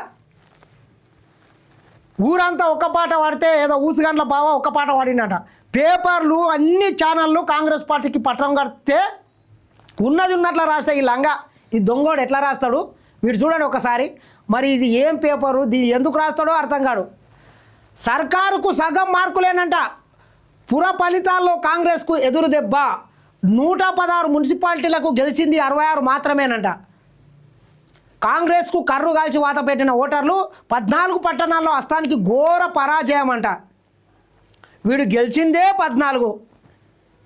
ఊరంతా ఒక్క పాట పాడితే ఏదో ఊసుగండ్ల బావ ఒక్క పాట పాడినట. పేపర్లు అన్ని ఛానళ్ళు కాంగ్రెస్ పార్టీకి పట్టం కడితే ఉన్నది ఉన్నట్లా రాస్తే ఈ లంగా ఈ దొంగోడు ఎట్లా రాస్తాడు వీడు చూడండి ఒకసారి. మరి ఇది ఏం పేపరు, దీన్ని ఎందుకు రాస్తాడో అర్థం కాడు. సర్కారుకు సగం మార్కులేనంట. పుర ఫలితాల్లో కాంగ్రెస్కు ఎదురు దెబ్బ. 116 మున్సిపాలిటీలకు గెలిచింది 66 మాత్రమేనంట. కాంగ్రెస్కు కర్రు కాల్చి వాత పెట్టిన ఓటర్లు 14 పట్టణాల్లో హస్తానికి ఘోర పరాజయం అంట. వీడు గెలిచిందే 14,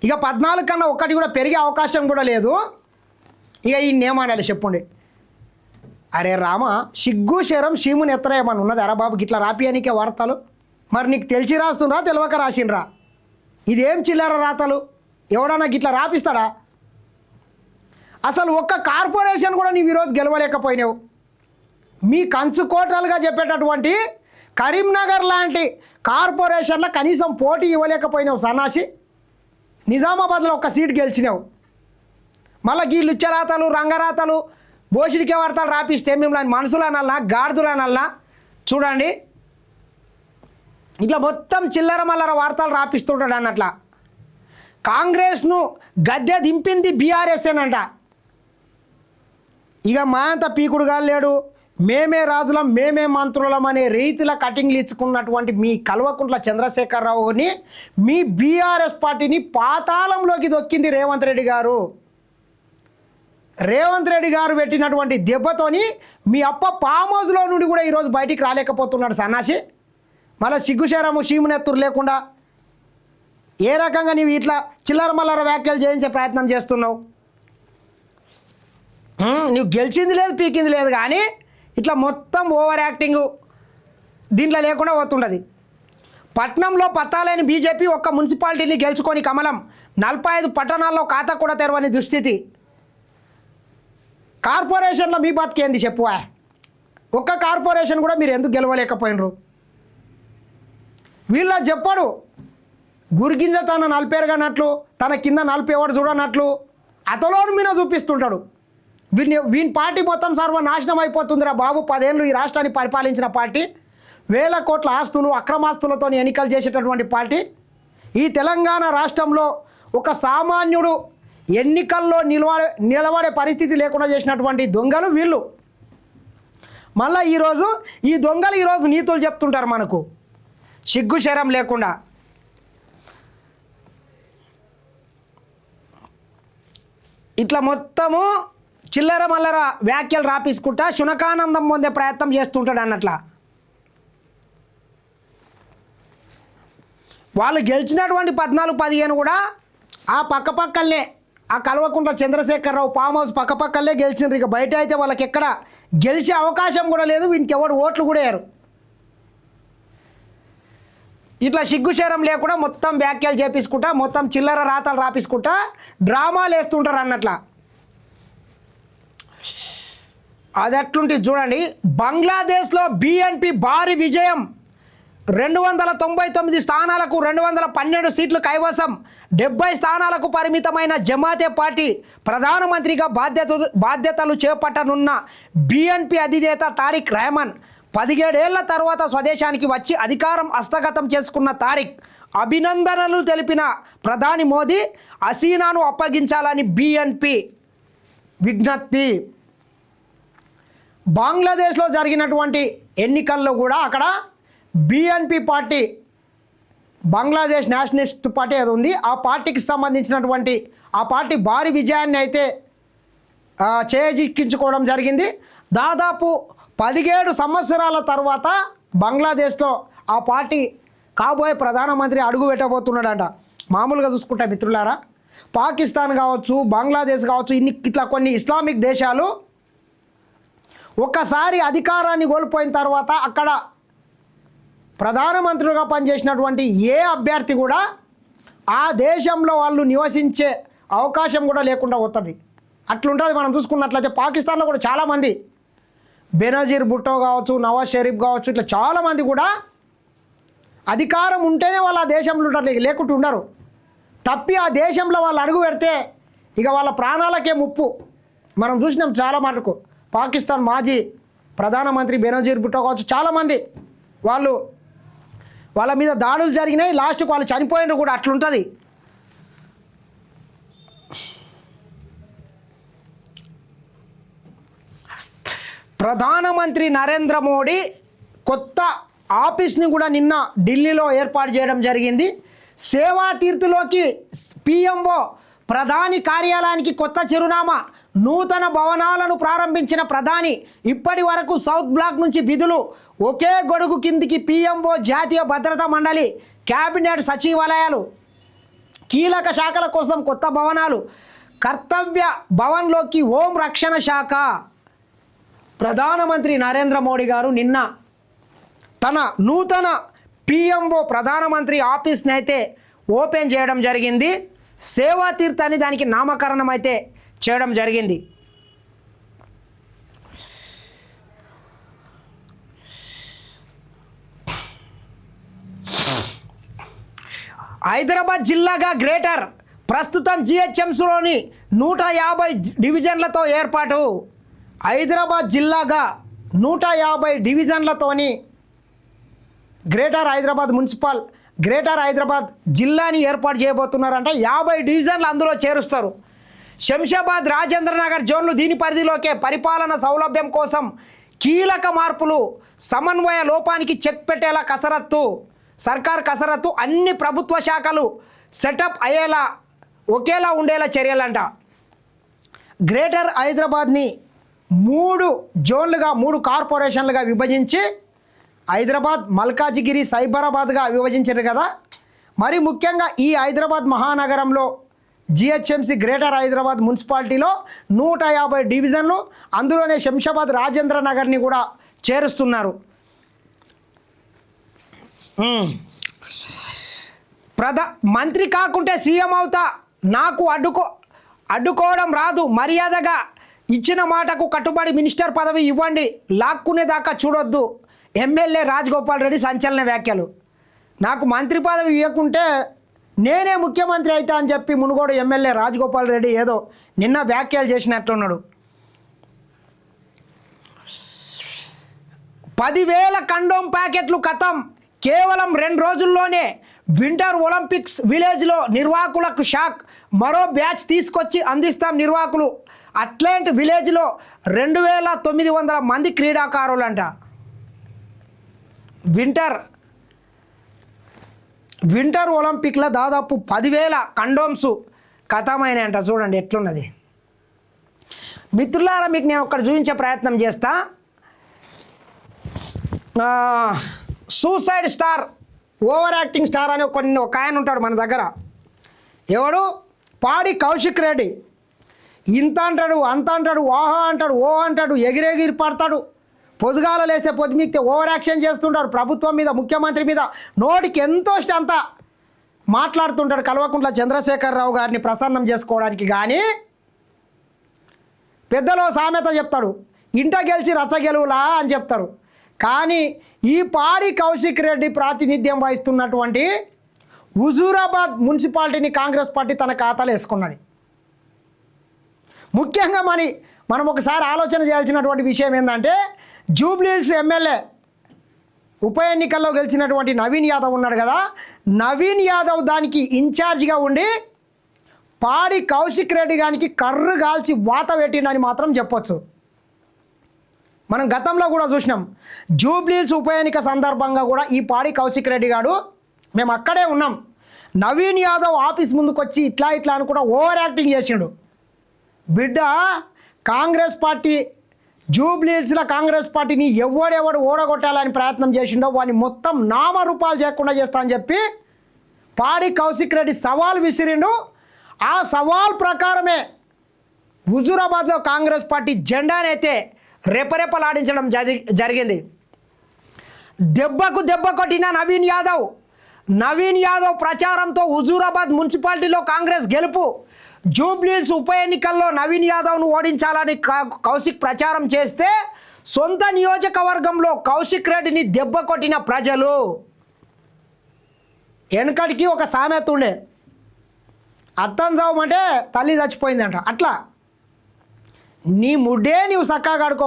ఇక 14 కన్నా ఒక్కటి కూడా పెరిగే అవకాశం కూడా లేదు. ఇక ఈ నియమానాలు చెప్పండి. అరే రామ, సిగ్గు శరం షీముని ఎత్తరేమని ఉన్నది. అరా బాబు గిట్లా రాపియానికే వార్తలు. మరి నీకు తెలిసి రాస్తుండ్రా తెలియక రాసిండ్రా? ఇదేం చిల్లర రాతలు? ఎవడన్నా గిట్లా రాపిస్తాడా? అసలు ఒక్క కార్పొరేషన్ కూడా నీవు ఈరోజు గెలవలేకపోయినావు. మీ కంచుకోటలుగా చెప్పేటటువంటి కరీంనగర్ లాంటి కార్పొరేషన్లో కనీసం పోటీ ఇవ్వలేకపోయినావు సన్నాసి. నిజామాబాద్లో ఒక సీట్ గెలిచినావు, మళ్ళీ ఈ లుచ్చరాతలు రంగరాతలు బోషిడికే వార్తలు రాపిస్తే మిమ్మల్ని మనుషులనల్లా గాడిదలనల్లా చూడండి. ఇట్లా మొత్తం చిల్లర మల్లర వార్తలు రాపిస్తుంటాడు అన్నట్ల. కాంగ్రెస్ను గద్దె దింపింది బీఆర్ఎస్ఏనంట. ఇక మా అంత పీకుడుగా లేడు, మేమే రాజులం మేమే మంత్రులం అనే రీతిలో కటింగ్లు ఇచ్చుకున్నటువంటి మీ కల్వకుంట్ల చంద్రశేఖరరావుని మీ బీఆర్ఎస్ పార్టీని పాతాళంలోకి దొక్కింది రేవంత్ రెడ్డి గారు. రేవంత్ రెడ్డి గారు పెట్టినటువంటి దెబ్బతోని మీ అప్ప ఫామ్ హౌస్లో నుండి కూడా ఈరోజు బయటికి రాలేకపోతున్నాడు సన్నాసి. మళ్ళీ సిగ్గుశరము చీమునెత్తురు లేకుండా ఏ రకంగా నీవు ఇట్లా చిల్లర మల్లర వ్యాఖ్యలు చేయించే ప్రయత్నం చేస్తున్నావు? నువ్వు గెలిచింది లేదు పీకింది లేదు, కానీ ఇట్లా మొత్తం ఓవర్ యాక్టింగు దీంట్లో లేకుండా పోతుండదు. పట్నంలో పత్తాలేని బీజేపీ ఒక్క మున్సిపాలిటీని గెలుచుకొని కమలం, 45 పట్టణాల్లో ఖాతా కూడా తెరవని దుస్థితి. కార్పొరేషన్లో మీ బతికేంది చెప్పువా? ఒక్క కార్పొరేషన్ కూడా మీరు ఎందుకు గెలవలేకపోయినరు? వీళ్ళ చెప్పడు గురిగింజ తన నలిపేరుగానట్లు తన కింద నలిపేవాడు చూడనట్లు అతలోను మీద చూపిస్తుంటాడు. వీని పార్టీ మొత్తం సర్వనాశనం అయిపోతుందిరా బాబు. 10 ఏళ్ళు ఈ రాష్ట్రాన్ని పరిపాలించిన పార్టీ, వేల కోట్ల ఆస్తులు అక్రమాస్తులతో ఎన్నికలు చేసేటటువంటి పార్టీ. ఈ తెలంగాణ రాష్ట్రంలో ఒక సామాన్యుడు ఎన్నికల్లో నిలబడే పరిస్థితి లేకుండా చేసినటువంటి దొంగలు వీళ్ళు. మళ్ళీ ఈరోజు ఈ దొంగలు ఈరోజు నీతులు చెప్తుంటారు మనకు సిగ్గు శరం లేకుండా. ఇట్లా మొత్తము చిల్లర మల్లర వ్యాఖ్యలు రాపించుకుంటా శునకానందం పొందే ప్రయత్నం చేస్తుంటాడు అన్నట్ల. వాళ్ళు గెలిచినటువంటి 14-15 కూడా ఆ పక్కపక్కలనే ఆ కల్వకుంట్ల చంద్రశేఖరరావు ఫామ్ హౌస్ పక్కపక్కలే గెలిచిండ్రు. ఇక బయట అయితే వాళ్ళకి ఎక్కడ గెలిచే అవకాశం కూడా లేదు, వీనికి ఎవరు ఓట్లు కూడా వేయరు. ఇట్లా సిగ్గుశరం లేకుండా మొత్తం వ్యాఖ్యలు చేపించుకుంటా మొత్తం చిల్లర రాతలు రాపించుకుంటా డ్రామాలు వేస్తుంటారు అన్నట్ల. అది అట్లుంటుంది చూడండి. బంగ్లాదేశ్లో బీఎన్పీ భారీ విజయం, 299 స్థానాలకు 212 సీట్లు కైవసం, 70 స్థానాలకు పరిమితమైన జమాతే పార్టీ. ప్రధానమంత్రిగా బాధ్యతలు చేపట్టనున్న బీఎన్పీ అధినేత తారిక్ రెహమాన్ 17 ఏళ్ల తర్వాత స్వదేశానికి వచ్చి అధికారం హస్తగతం చేసుకున్న తారిక్ అభినందనలు తెలిపిన ప్రధాని మోదీ హసీనాను అప్పగించాలని బీఎన్పీ విజ్ఞప్తి. బంగ్లాదేశ్లో జరిగినటువంటి ఎన్నికల్లో కూడా అక్కడ BNP party, Bangladesh Nationalist party అది ఉంది, ఆ పార్టీకి సంబంధించినటువంటి ఆ పార్టీ భారీ విజయాన్ని అయితే చేజిక్కించుకోవడం జరిగింది. దాదాపు 17 సంవత్సరాల తర్వాత బంగ్లాదేశ్లో ఆ పార్టీ కాబోయే ప్రధానమంత్రి అడుగు పెట్టబోతున్నాడంట. మామూలుగా చూసుకుంటే మిత్రులారా, పాకిస్తాన్ కావచ్చు బంగ్లాదేశ్ కావచ్చు ఇట్లా కొన్ని ఇస్లామిక్ దేశాలు ఒక్కసారి అధికారాన్ని కోల్పోయిన తర్వాత అక్కడ ప్రధానమంత్రిగా పనిచేసినటువంటి ఏ అభ్యర్థి కూడా ఆ దేశంలో వాళ్ళు నివసించే అవకాశం కూడా లేకుండా పోతుంది. అట్లుంటుంది. మనం చూసుకున్నట్లయితే పాకిస్తాన్లో కూడా చాలామంది బెనజీర్ భుట్టో కావచ్చు, నవాజ్ షరీఫ్ కావచ్చు, ఇట్లా చాలామంది కూడా అధికారం ఉంటేనే వాళ్ళు ఆ దేశంలో ఉంటారు, లేకుంటూ ఉండరు. తప్పి ఆ దేశంలో వాళ్ళు అడుగు పెడితే ఇక వాళ్ళ ప్రాణాలకే ముప్పు. మనం చూసినాం చాలా మటుకు. పాకిస్తాన్ మాజీ ప్రధానమంత్రి బెనజీర్ భుట్టో కావచ్చు, చాలామంది వాళ్ళ మీద దాడులు జరిగినాయి, లాస్ట్కి వాళ్ళు చనిపోయినారు కూడా. అట్లుంటుంది. ప్రధానమంత్రి నరేంద్ర మోడీ కొత్త ఆఫీస్ని కూడా నిన్న ఢిల్లీలో ఏర్పాటు చేయడం జరిగింది. సేవా తీర్థులోకి పిఎంఓ ప్రధాని కార్యాలయానికి కొత్త చిరునామా, నూతన భవనాలను ప్రారంభించిన ప్రధాని. ఇప్పటి వరకు సౌత్ బ్లాక్ నుంచి విధులు, ఒకే గొడుగు కిందికి పిఎంఓ, జాతీయ భద్రతా మండలి, క్యాబినెట్ సచివాలయాలు, కీలక శాఖల కోసం కొత్త భవనాలు, కర్తవ్య భవన్లోకి హోం రక్షణ శాఖ. ప్రధానమంత్రి నరేంద్ర మోడీ గారు నిన్న తన నూతన పిఎంఓ ప్రధానమంత్రి ఆఫీస్ని అయితే ఓపెన్ చేయడం జరిగింది. సేవా తీర్థ్ అని దానికి నామకరణం అయితే చేయడం జరిగింది. హైదరాబాద్ జిల్లాగా గ్రేటర్ ప్రస్తుతం జిహెచ్ఎంసీలోని 150 డివిజన్లతో ఏర్పాటు. హైదరాబాద్ జిల్లాగా 150 డివిజన్లతోని గ్రేటర్ హైదరాబాద్ జిల్లాని ఏర్పాటు చేయబోతున్నారంట. 50 డివిజన్లు అందులో చేరుస్తారు. శంషాబాద్, రాజేంద్రనగర్ జోన్లు దీని పరిధిలోకే. పరిపాలన సౌలభ్యం కోసం కీలక మార్పులు. సమన్వయ లోపానికి చెక్ పెట్టేలా సర్కార్ కసరత్తు. అన్ని ప్రభుత్వ శాఖలు సెటప్ అయ్యేలా ఒకేలా ఉండేలా చర్యలంట. గ్రేటర్ హైదరాబాద్ని 3 జోన్లుగా 3 కార్పొరేషన్లుగా విభజించి హైదరాబాద్, మల్కాజిగిరి, సైబరాబాద్గా విభజించారు కదా. మరి ముఖ్యంగా ఈ హైదరాబాద్ మహానగరంలో జిహెచ్ఎంసీ గ్రేటర్ హైదరాబాద్ మున్సిపాలిటీలో 150 డివిజన్లు, అందులోనే శంషాబాద్, రాజేంద్ర నగర్ని కూడా చేరుస్తున్నారు. మంత్రి కాకుంటే సీఎం అవుతా, నాకు అడ్డుకోవడం రాదు, మర్యాదగా ఇచ్చిన మాటకు కట్టుబడి మినిస్టర్ పదవి ఇవ్వండి, లాక్కునేదాకా చూడొద్దు. ఎమ్మెల్యే రాజగోపాల్ రెడ్డి సంచలన వ్యాఖ్యలు. నాకు మంత్రి పదవి ఇవ్వకుంటే నేనే ముఖ్యమంత్రి అవుతా అని చెప్పి మునుగోడు ఎమ్మెల్యే రాజగోపాల్ రెడ్డి ఏదో నిన్న వ్యాఖ్యలు చేసినట్లున్నాడు. 10,000 కండోమ్ ప్యాకెట్లు ఖతం. కేవలం 2 రోజుల్లోనే వింటర్ ఒలింపిక్స్ విలేజ్లో నిర్వాహకులకు షాక్. మరో బ్యాచ్ తీసుకొచ్చి అందిస్తాం నిర్వాహకులు. అట్లాంటి విలేజ్లో 2,900 మంది క్రీడాకారులంట. వింటర్ ఒలింపిక్లో దాదాపు 10,000 కండోమ్స్ ఖతమైనాయంట. చూడండి ఎట్లున్నది. మిత్రులారా, మీకు నేను ఒక్కటి చూపించే ప్రయత్నం చేస్తా. Suicide star, over acting star అని ఒక ఆయన ఉంటాడు మన దగ్గర. ఎవడు? పాడి కౌశిక్ రెడ్డి. ఇంత అంటాడు, అంత అంటాడు, ఓహో అంటాడు, ఓ అంటాడు, ఎగిరెగిరి పడతాడు. పొద్దుగాల లేస్తే పొద్దుమిక్తే ఓవర్ యాక్షన్ చేస్తుంటాడు. ప్రభుత్వం మీద, ముఖ్యమంత్రి మీద నోటికి ఎంతో ఇష్టం అంత మాట్లాడుతుంటాడు. కల్వకుంట్ల చంద్రశేఖరరావు గారిని ప్రసన్నం చేసుకోవడానికి. కానీ పెద్దలో సామెత చెప్తాడు, ఇంట గెలిచి రచ్చ గెలువులా అని చెప్తారు. కానీ ఈ పాడి కౌశిక్ రెడ్డి ప్రాతినిధ్యం వహిస్తున్నటువంటి హుజూరాబాద్ మున్సిపాలిటీని కాంగ్రెస్ పార్టీ తన ఖాతాలో వేసుకున్నది. ముఖ్యంగా మనం ఒకసారి ఆలోచన చేయాల్సినటువంటి విషయం ఏంటంటే, జూబ్లీహిల్స్ ఎమ్మెల్యే ఉప ఎన్నికల్లో గెలిచినటువంటి నవీన్ యాదవ్ ఉన్నాడు కదా, నవీన్ యాదవ్ దానికి ఇన్ఛార్జిగా ఉండి పాడి కౌశిక్ రెడ్డి గారికి కర్రు కాల్చి వాత పెట్టిండని మాత్రం చెప్పొచ్చు. మనం గతంలో కూడా చూసినాం. జూబ్లీహిల్స్ ఉప ఎన్నిక సందర్భంగా కూడా ఈ పాడి కౌశిక్ రెడ్డి గారు మేము అక్కడే ఉన్నాం. నవీన్ యాదవ్ ఆఫీస్ ముందుకు వచ్చి ఇట్లా అని కూడా ఓవర్ యాక్టింగ్ చేసిండు. బిడ్డ, కాంగ్రెస్ పార్టీ జూబ్లీహిల్స్లో కాంగ్రెస్ పార్టీని ఎవడెవడు ఓడగొట్టాలని ప్రయత్నం చేసిండో వాడిని మొత్తం నామరూపాలు చేయకుండా చేస్తా అని చెప్పి పాడి కౌశిక్ రెడ్డి సవాల్ విసిరిండు. ఆ సవాల్ ప్రకారమే హుజూరాబాద్లో కాంగ్రెస్ పార్టీ జెండానైతే రెపరెపలాడించడం జరిగింది. దెబ్బకు దెబ్బ కొట్టిన నవీన్ యాదవ్ ప్రచారంతో హుజూరాబాద్ మున్సిపాలిటీలో కాంగ్రెస్ గెలుపు. జూబ్లీహిల్స్ ఉప ఎన్నికల్లో నవీన్ యాదవ్ను ఓడించాలని కౌశిక్ ప్రచారం చేస్తే సొంత నియోజకవర్గంలో కౌశిక్ రెడ్డిని దెబ్బ కొట్టిన ప్రజలు. వెనకటికి ఒక సామెత ఉండే, అత్తం చావమంటే తల్లి చచ్చిపోయిందంట. అట్లా నీ ముడ్డే నీవు చక్కగా కడుకో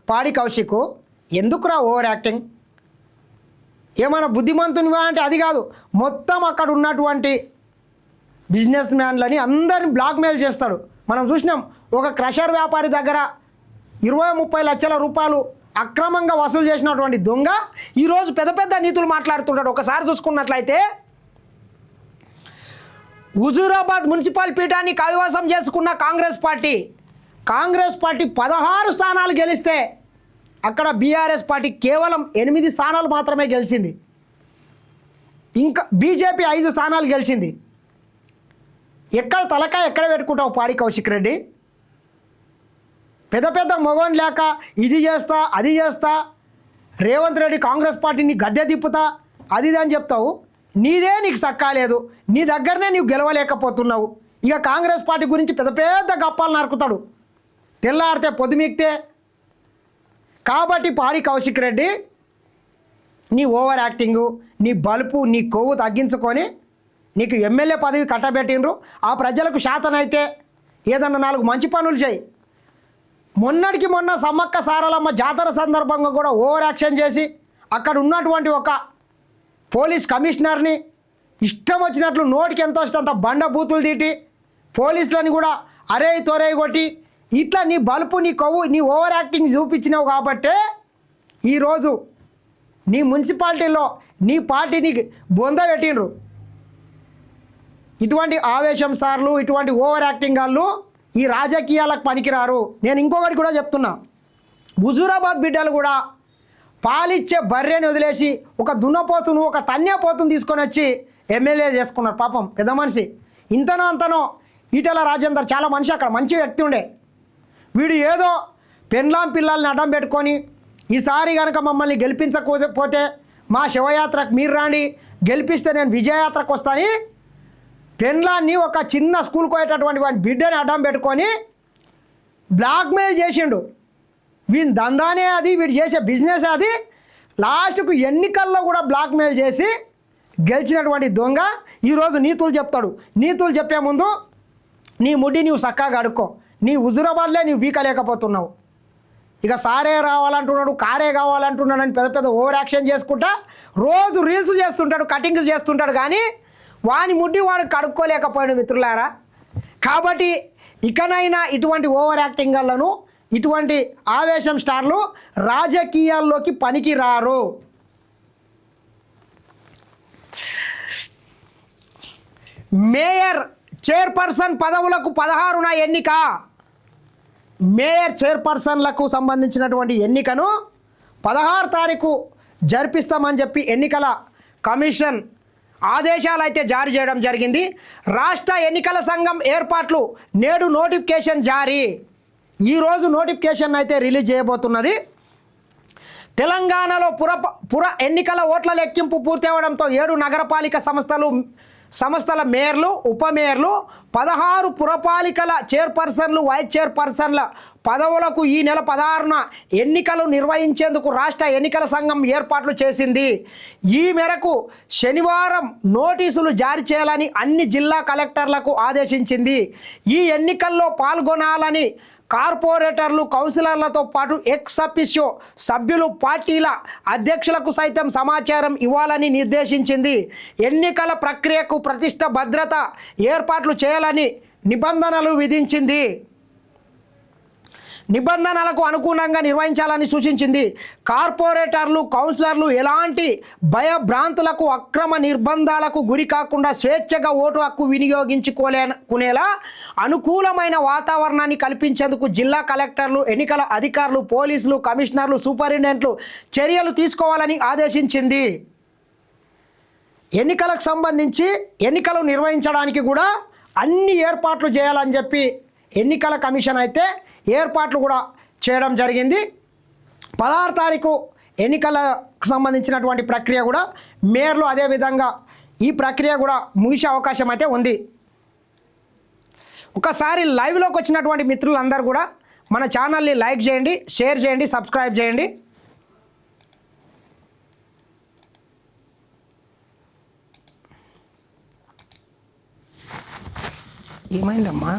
పాడి కౌశిక్. ఎందుకురా ఓవర్ యాక్టింగ్? ఏమైనా బుద్ధిమంతునివా అంటే అది కాదు. మొత్తం అక్కడ ఉన్నటువంటి బిజినెస్ మ్యాన్లని అందరిని బ్లాక్మెయిల్ చేస్తాడు. మనం చూసినాం, ఒక క్రషర్ వ్యాపారి దగ్గర 20-30 లక్షల రూపాయలు అక్రమంగా వసూలు చేసినటువంటి దొంగ ఈరోజు పెద్ద పెద్ద నీతులు మాట్లాడుతుంటాడు. ఒకసారి చూసుకున్నట్లయితే హుజూరాబాద్ మున్సిపల్ పీఠాన్ని కైవసం చేసుకున్న కాంగ్రెస్ పార్టీ 16 స్థానాలు గెలిస్తే అక్కడ బీఆర్ఎస్ పార్టీ కేవలం 8 స్థానాలు మాత్రమే గెలిచింది. ఇంకా బీజేపీ 5 స్థానాలు గెలిచింది. ఎక్కడ తలకాయ ఎక్కడ పెట్టుకుంటావు పాడి కౌశిక్ రెడ్డి? పెద్ద మొగోని లేక ఇది చేస్తా అది చేస్తా, రేవంత్ రెడ్డి కాంగ్రెస్ పార్టీని గద్దె తిప్పుతా అది అని చెప్తావు. నీకు సక్కాలేదు, నీ దగ్గరనే నీవు గెలవలేకపోతున్నావు. ఇక కాంగ్రెస్ పార్టీ గురించి పెద్ద గప్పాలు నరుకుతాడు తెల్లారితే పొద్దుమిక్తే. కాబట్టి పాడి కౌశిక్ రెడ్డి, నీ ఓవర్ యాక్టింగు, నీ బలుపు, నీ కొవ్వు తగ్గించుకొని నీకు ఎమ్మెల్యే పదవి కట్టబెట్టిండ్రు. ఆ ప్రజలకు శాతనైతే ఏదన్నా 4 మంచి పనులు చేయి. మొన్నటికి మొన్న సమ్మక్క సారలమ్మ జాతర సందర్భంగా కూడా ఓవర్ యాక్షన్ చేసి అక్కడ ఉన్నటువంటి ఒక పోలీస్ కమిషనర్ని ఇష్టం వచ్చినట్లు నోటికి ఎంత వస్తే అంత బండ బూతులు తీటి పోలీసులని కూడా అరే తొరే కొట్టి ఇట్లా నీ బలుపు నీ కొవ్వు నీ ఓవర్ యాక్టింగ్ చూపించినావు కాబట్టే ఈరోజు నీ మున్సిపాలిటీలో నీ పార్టీని బొంద పెట్టిండ్రు. ఇటువంటి ఆవేశం సార్లు ఇటువంటి ఓవర్ యాక్టింగ్ వాళ్ళు ఈ రాజకీయాలకు పనికిరారు. నేను ఇంకొకటి కూడా చెప్తున్నా, హుజూరాబాద్ బిడ్డలు కూడా పాలిచ్చే బర్రెని వదిలేసి ఒక దున్నపోతును ఒక తన్యపోతును తీసుకొని వచ్చి ఎమ్మెల్యే చేసుకున్నారు. పాపం పెద్ద మనిషి ఇంతనో అంతనో ఈటెల రాజేందర్ చాలా మనిషి, అక్కడ మంచి వ్యక్తి ఉండే. వీడు ఏదో పెన్లాం పిల్లల్ని అడ్డం పెట్టుకొని ఈసారి కనుక మమ్మల్ని గెలిపించకపోతే మా శివయాత్రకు మీరు రాండి, గెలిపిస్తే నేను విజయయాత్రకు వస్తాను. పెన్లాన్ని ఒక చిన్న స్కూల్కి పోయేటటువంటి వాడి బిడ్డని అడ్డం పెట్టుకొని బ్లాక్మెయిల్ చేసిండు. వీని దందానే అది, వీడు చేసే బిజినెస్ అది. లాస్ట్కు ఎన్నికల్లో కూడా బ్లాక్మెయిల్ చేసి గెలిచినటువంటి దొంగ ఈరోజు నీతులు చెప్తాడు. నీతులు చెప్పే ముందు నీ ముడ్డి నీవు చక్కగా అడుక్కో. నీ హుజూరాబాద్లే నీవు బీకలేకపోతున్నావు. ఇక సారే రావాలంటున్నాడు, కారే కావాలంటున్నాడు అని పెద్ద పెద్ద ఓవర్ యాక్షన్ చేసుకుంటా రోజు రీల్స్ చేస్తుంటాడు, కటింగ్స్ చేస్తుంటాడు. కానీ వాని ముడ్డి వాడు కడుక్కోలేకపోయాడు మిత్రులారా. కాబట్టి ఇకనైనా ఇటువంటి ఓవర్ యాక్టింగ్ వల్లను ఇటువంటి ఆవేశం స్టార్లు రాజకీయాల్లోకి పనికి రారు. మేయర్ చైర్పర్సన్ పదవులకు 16న ఎన్నిక. మేయర్ చైర్పర్సన్లకు సంబంధించినటువంటి ఎన్నికను 16 తారీఖు జరిపిస్తామని చెప్పి ఎన్నికల కమిషన్ ఆదేశాలు అయితే జారీ చేయడం జరిగింది. రాష్ట్ర ఎన్నికల సంఘం ఏర్పాట్లు నేడు నోటిఫికేషన్ జారీ. ఈరోజు నోటిఫికేషన్ అయితే రిలీజ్ చేయబోతున్నది. తెలంగాణలో పుర ఎన్నికల ఓట్ల లెక్కింపు పూర్తి అవడంతో 7 నగరపాలిక సంస్థల మేయర్లు ఉప మేయర్లు 16 పురపాలికల చైర్పర్సన్లు వైస్ చైర్పర్సన్ల పదవులకు ఈ నెల 16న ఎన్నికలు నిర్వహించేందుకు రాష్ట్ర ఎన్నికల సంఘం ఏర్పాట్లు చేసింది. ఈ మేరకు శనివారం నోటీసులు జారీ చేయాలని అన్ని జిల్లా కలెక్టర్లకు ఆదేశించింది. ఈ ఎన్నికల్లో పాల్గొనాలని కార్పొరేటర్లు కౌన్సిలర్లతో పాటు ఎక్స్ అఫిషియో సభ్యులు పార్టీల అధ్యక్షులకు సైతం సమాచారం ఇవ్వాలని నిర్దేశించింది. ఎన్నికల ప్రక్రియకు ప్రతిష్ట భద్రత ఏర్పాట్లు చేయాలని నిబంధనలు విధించింది. నిబంధనలకు అనుగుణంగా నిర్వహించాలని సూచించింది. కార్పొరేటర్లు కౌన్సిలర్లు ఎలాంటి భయభ్రాంతులకు అక్రమ నిర్బంధాలకు గురి కాకుండా స్వేచ్ఛగా ఓటు హక్కు వినియోగించుకునేలా అనుకూలమైన వాతావరణాన్ని కల్పించేందుకు జిల్లా కలెక్టర్లు ఎన్నికల అధికారులు పోలీసులు కమిషనర్లు సూపరింటెండెంట్లు చర్యలు తీసుకోవాలని ఆదేశించింది. ఎన్నికలకు సంబంధించి ఎన్నికలు నిర్వహించడానికి కూడా అన్ని ఏర్పాట్లు చేయాలని చెప్పి ఎన్నికల కమిషన్ అయితే ఏర్పాట్లు కూడా చేయడం జరిగింది. 16 తారీఖు ఎన్నికలకు సంబంధించినటువంటి ప్రక్రియ కూడా మేయర్లు అదేవిధంగా ఈ ప్రక్రియ కూడా ముగిసే అవకాశం అయితే ఉంది. ఒకసారి లైవ్లోకి వచ్చినటువంటి మిత్రులందరూ కూడా మన ఛానల్ని లైక్ చేయండి, షేర్ చేయండి, సబ్స్క్రైబ్ చేయండి. ఏమైందమ్మా?